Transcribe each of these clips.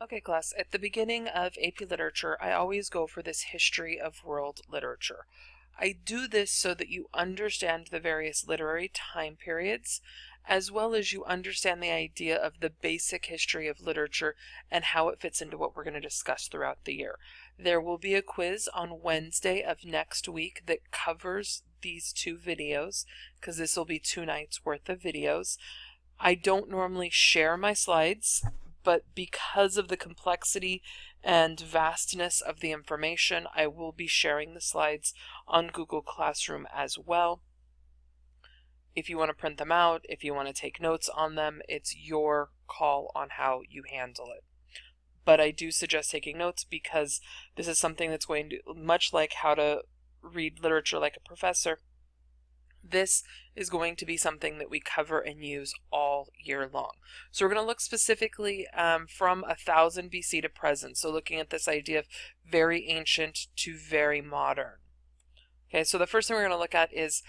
Okay, class, at the beginning of AP Literature, I always go for this history of world literature. I do this so that you understand the various literary time periods, as well as you understand the idea of the basic history of literature and how it fits into what we're going to discuss throughout the year. There will be a quiz on Wednesday of next week that covers these two videos, because this will be 2 nights worth of videos. I don't normally share my slides, but because of the complexity and vastness of the information, I will be sharing the slides on Google Classroom as well. If you want to print them out, if you want to take notes on them, it's your call on how you handle it. But I do suggest taking notes because this is something that's going to, much like how to read literature like a professor, this is going to be something that we cover and use all year long. So we're going to look specifically from 1000 BC to present. So looking at this idea of very ancient to very modern. Okay, so the first thing we're going to look at is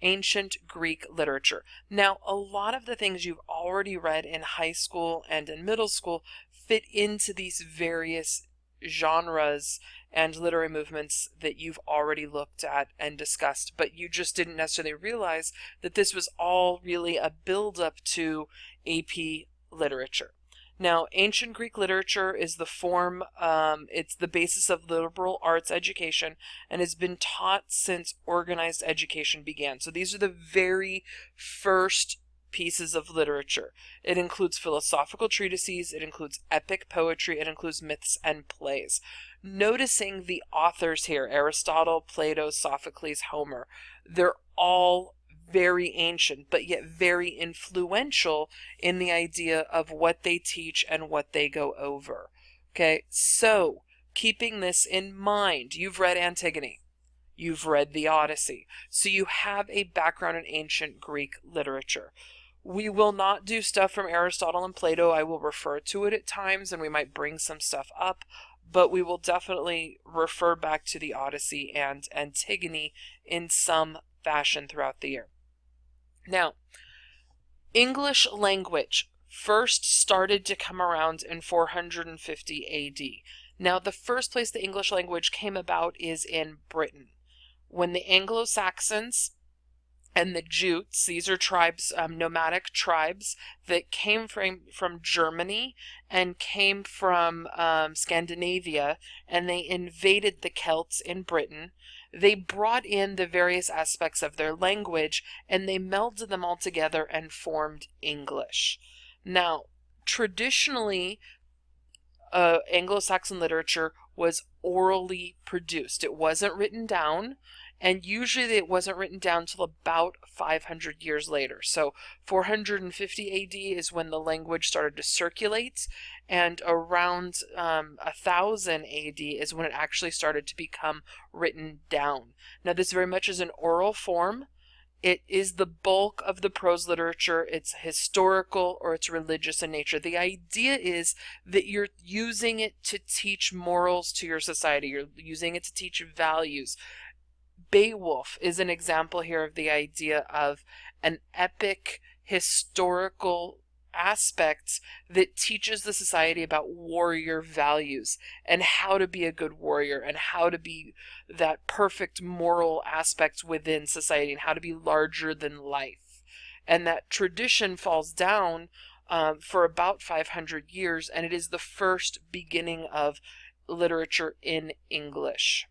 ancient Greek literature. Now, a lot of the things you've already read in high school and in middle school fit into these various genres and literary movements that you've already looked at and discussed, but you just didn't necessarily realize that this was all really a build-up to AP literature. Now, ancient Greek literature is the form, it's the basis of liberal arts education and has been taught since organized education began. So these are the very first pieces of literature. It includes philosophical treatises, it includes epic poetry, it includes myths and plays. Noticing the authors here, Aristotle, Plato, Sophocles, Homer, they're all very ancient, but yet very influential in the idea of what they teach and what they go over. Okay, so keeping this in mind, you've read Antigone, you've read the Odyssey, so you have a background in ancient Greek literature. We will not do stuff from Aristotle and Plato. I will refer to it at times and we might bring some stuff up, but we will definitely refer back to the Odyssey and Antigone in some fashion throughout the year. Now, English language first started to come around in 450 AD. Now, the first place the English language came about is in Britain. When the Anglo-Saxons and the Jutes, these are tribes, nomadic tribes that came from Germany and came from Scandinavia, and they invaded the Celts in Britain. They brought in the various aspects of their language and they melded them all together and formed English. Now, traditionally, Anglo-Saxon literature was orally produced. It wasn't written down, and usually it wasn't written down until about 500 years later. So 450 AD is when the language started to circulate, and around 1000 AD is when it actually started to become written down. Now, this very much is an oral form. It is the bulk of the prose literature. It's historical or it's religious in nature. The idea is that you're using it to teach morals to your society. You're using it to teach values. Beowulf is an example here of the idea of an epic historical aspect that teaches the society about warrior values and how to be a good warrior and how to be that perfect moral aspect within society and how to be larger than life. And that tradition falls down for about 500 years, and it is the first beginning of literature in English.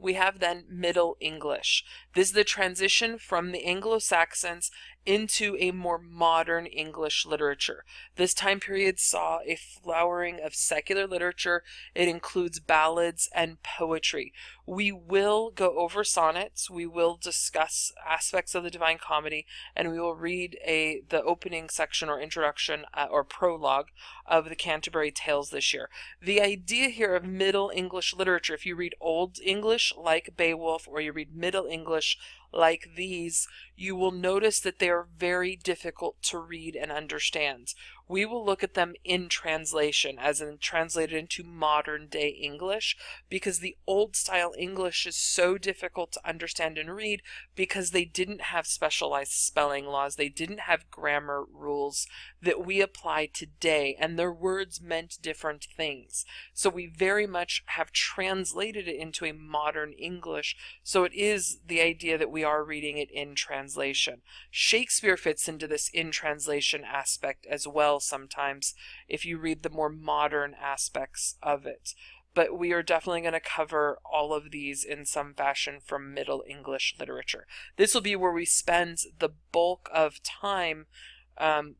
We have then Middle English. This is the transition from the Anglo-Saxons into a more modern English literature. This time period saw a flowering of secular literature. It includes ballads and poetry. We will go over sonnets, we will discuss aspects of the Divine Comedy, and we will read the opening section or introduction or prologue of the Canterbury Tales this year. The idea here of Middle English literature, if you read Old English like Beowulf or you read Middle English like these, you will notice that they are very difficult to read and understand. we will look at them in translation, as in translated into modern day English, because the old style English is so difficult to understand and read because they didn't have specialized spelling laws, they didn't have grammar rules that we apply today, and their words meant different things. So we very much have translated it into a modern English, so it is the idea that we are reading it in translation. Shakespeare fits into this in translation aspect as well sometimes if you read the more modern aspects of it. But we are definitely going to cover all of these in some fashion from Middle English literature. This will be where we spend the bulk of time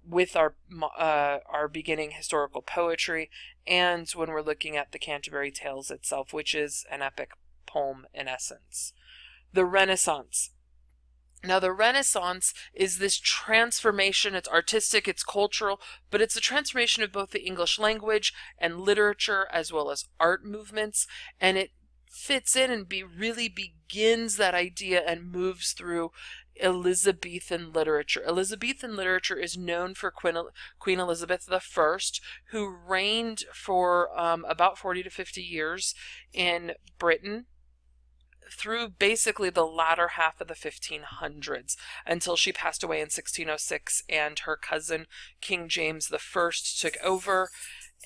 with our beginning historical poetry, and when we're looking at the Canterbury Tales itself, which is an epic poem in essence. The Renaissance. Now, the Renaissance is this transformation. It's artistic, it's cultural, but it's a transformation of both the English language and literature as well as art movements, and it fits in and really begins that idea and moves through Elizabethan literature. Elizabethan literature is known for Queen Elizabeth I, who reigned for about 40 to 50 years in Britain, through basically the latter half of the 1500s until she passed away in 1606 and her cousin King James I took over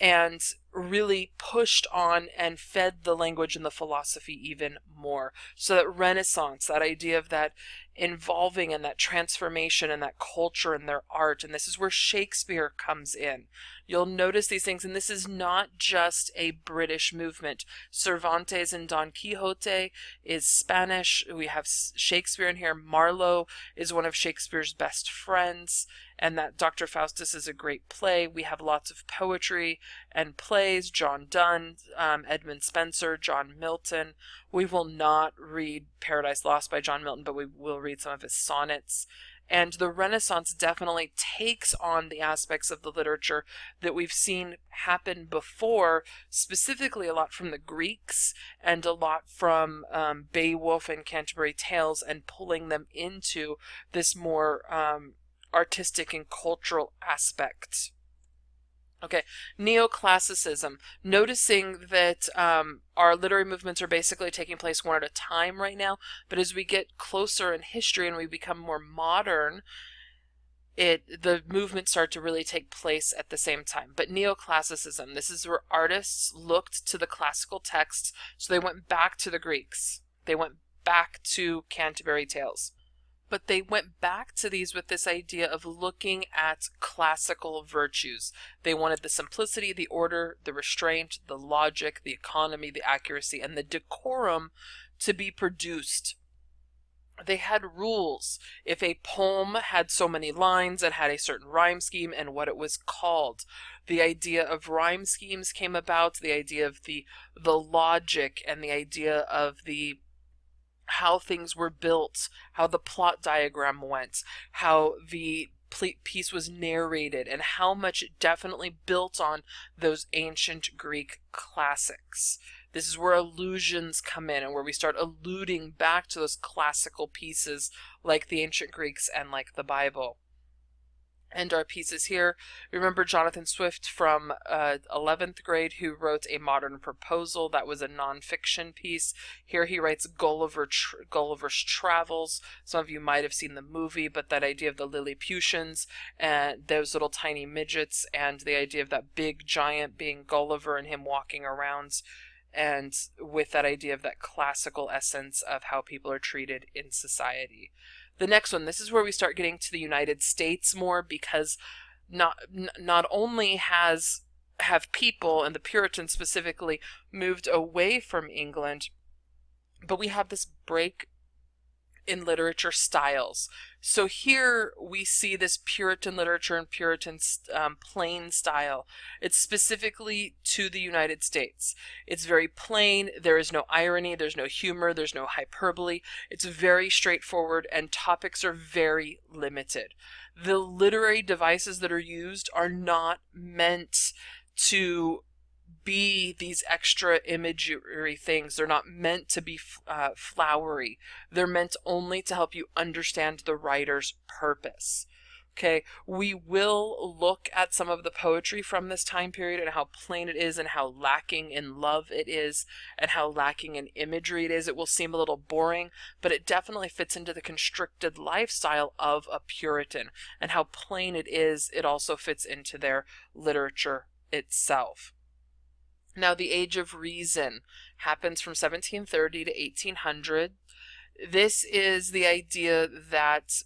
and really pushed on and fed the language and the philosophy even more. So that Renaissance, that idea of that involving and that transformation and that culture and their art, and this is where Shakespeare comes in. You'll notice these things, and this is not just a British movement. Cervantes and Don Quixote is Spanish. We have Shakespeare in here. Marlowe is one of Shakespeare's best friends, and that Dr. Faustus is a great play. We have lots of poetry and plays. John Donne, Edmund Spenser, John Milton. We will not read Paradise Lost by John Milton, but we will read some of his sonnets. And the Renaissance definitely takes on the aspects of the literature that we've seen happen before, specifically a lot from the Greeks and a lot from Beowulf and Canterbury Tales, and pulling them into this more artistic and cultural aspect. Okay, Neoclassicism. Noticing that our literary movements are basically taking place one at a time right now, but as we get closer in history and we become more modern, the movements start to really take place at the same time. But Neoclassicism, this is where artists looked to the classical texts, so they went back to the Greeks. They went back to Canterbury Tales. But they went back to these with this idea of looking at classical virtues. They wanted the simplicity, the order, the restraint, the logic, the economy, the accuracy, and the decorum to be produced. They had rules. If a poem had so many lines, it had a certain rhyme scheme and what it was called. The idea of rhyme schemes came about, the idea of the logic, and the idea of how things were built, how the plot diagram went, how the piece was narrated, and how much it definitely built on those ancient Greek classics. This is where allusions come in and where we start alluding back to those classical pieces like the ancient Greeks and like the Bible. And our pieces here, remember Jonathan Swift from 11th grade, who wrote A Modern Proposal. That was a nonfiction piece. Here he writes Gulliver's Travels. Some of you might have seen the movie, but that idea of the Lilliputians and those little tiny midgets, and the idea of that big giant being Gulliver and him walking around, and with that idea of that classical essence of how people are treated in society. The next one, this is where we start getting to the United States more, because not only have people, and the Puritans specifically, moved away from England, but we have this break in literature styles. So here we see this Puritan literature and Puritan plain style. It's specifically to the United States. It's very plain. There is no irony. There's no humor. There's no hyperbole. It's very straightforward, and topics are very limited. The literary devices that are used are not meant to be these extra imagery things. They're not meant to be flowery. They're meant only to help you understand the writer's purpose. Okay, we will look at some of the poetry from this time period and how plain it is and how lacking in love it is and how lacking in imagery it is. It will seem a little boring, but it definitely fits into the constricted lifestyle of a Puritan, and how plain it is, it also fits into their literature itself. Now, the Age of Reason happens from 1730 to 1800. This is the idea that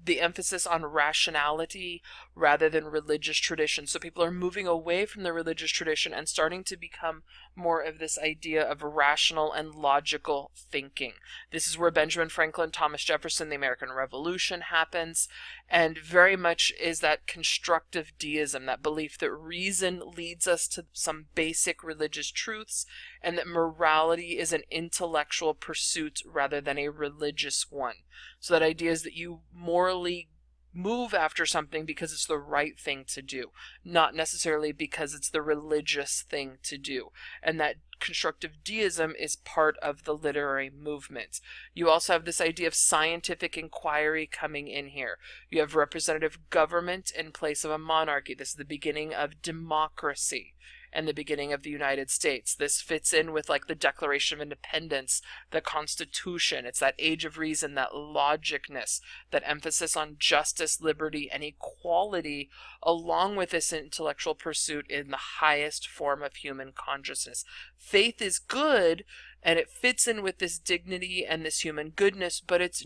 the emphasis on rationality rather than religious tradition. So people are moving away from the religious tradition and starting to become more of this idea of rational and logical thinking. This is where Benjamin Franklin, Thomas Jefferson, the American Revolution happens, and very much is that constructive deism, that belief that reason leads us to some basic religious truths, and that morality is an intellectual pursuit rather than a religious one. So that idea is that you morally move after something because it's the right thing to do, not necessarily because it's the religious thing to do. And that constructive deism is part of the literary movement. You also have this idea of scientific inquiry coming in here. You have representative government in place of a monarchy. This is the beginning of democracy and the beginning of the United States. This fits in with like the Declaration of Independence, the Constitution. It's that age of reason, that logicness, that emphasis on justice, liberty, and equality, along with this intellectual pursuit in the highest form of human consciousness. Faith is good, and it fits in with this dignity and this human goodness, but it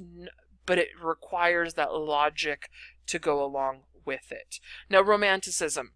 requires that logic to go along with it. Now, Romanticism.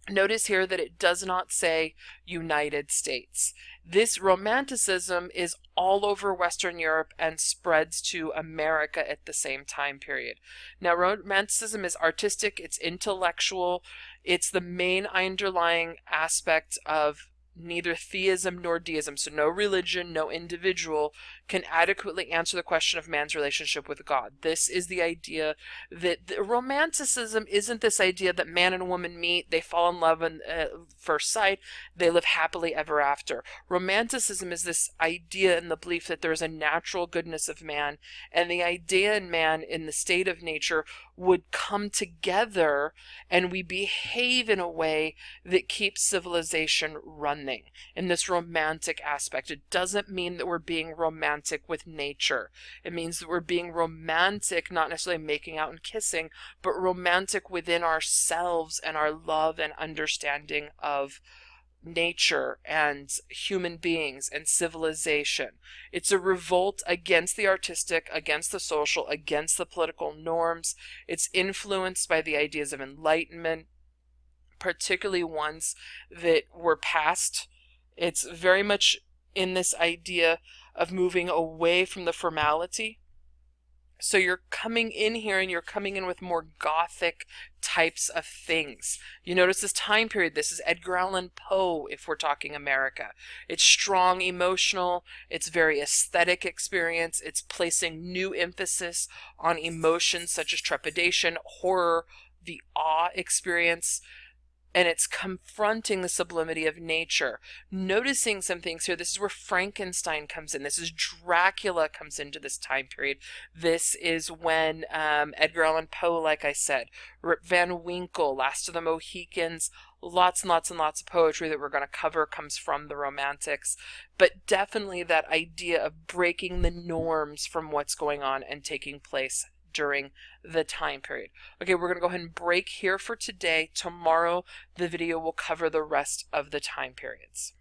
Notice here that it does not say United States. This Romanticism is all over Western Europe and spreads to America at the same time period. Now, Romanticism is artistic, it's intellectual, it's the main underlying aspect of neither theism nor deism. So no religion, no individual can adequately answer the question of man's relationship with God. This is the idea that romanticism isn't this idea that man and woman meet, they fall in love at first sight, they live happily ever after. Romanticism is this idea and the belief that there is a natural goodness of man, and the idea in man in the state of nature would come together and we behave in a way that keeps civilization running in this romantic aspect. It doesn't mean that we're being romantic with nature. It means that we're being romantic, not necessarily making out and kissing, but romantic within ourselves and our love and understanding of nature and human beings and civilization. It's a revolt against the artistic, against the social, against the political norms. It's influenced by the ideas of enlightenment, particularly ones that were past. It's very much in this idea of moving away from the formality. So you're coming in here and you're coming in with more Gothic types of things. You notice this time period. This is Edgar Allan Poe, if we're talking America. It's strong, emotional. It's very aesthetic experience. It's placing new emphasis on emotions such as trepidation, horror, the awe experience. And it's confronting the sublimity of nature. Noticing some things here. This is where Frankenstein comes in. This is Dracula comes into this time period. This is when Edgar Allan Poe, like I said, Rip Van Winkle, Last of the Mohicans, lots and lots and lots of poetry that we're going to cover comes from the Romantics. But definitely that idea of breaking the norms from what's going on and taking place during the time period. Okay, we're going to go ahead and break here for today. Tomorrow, the video will cover the rest of the time periods.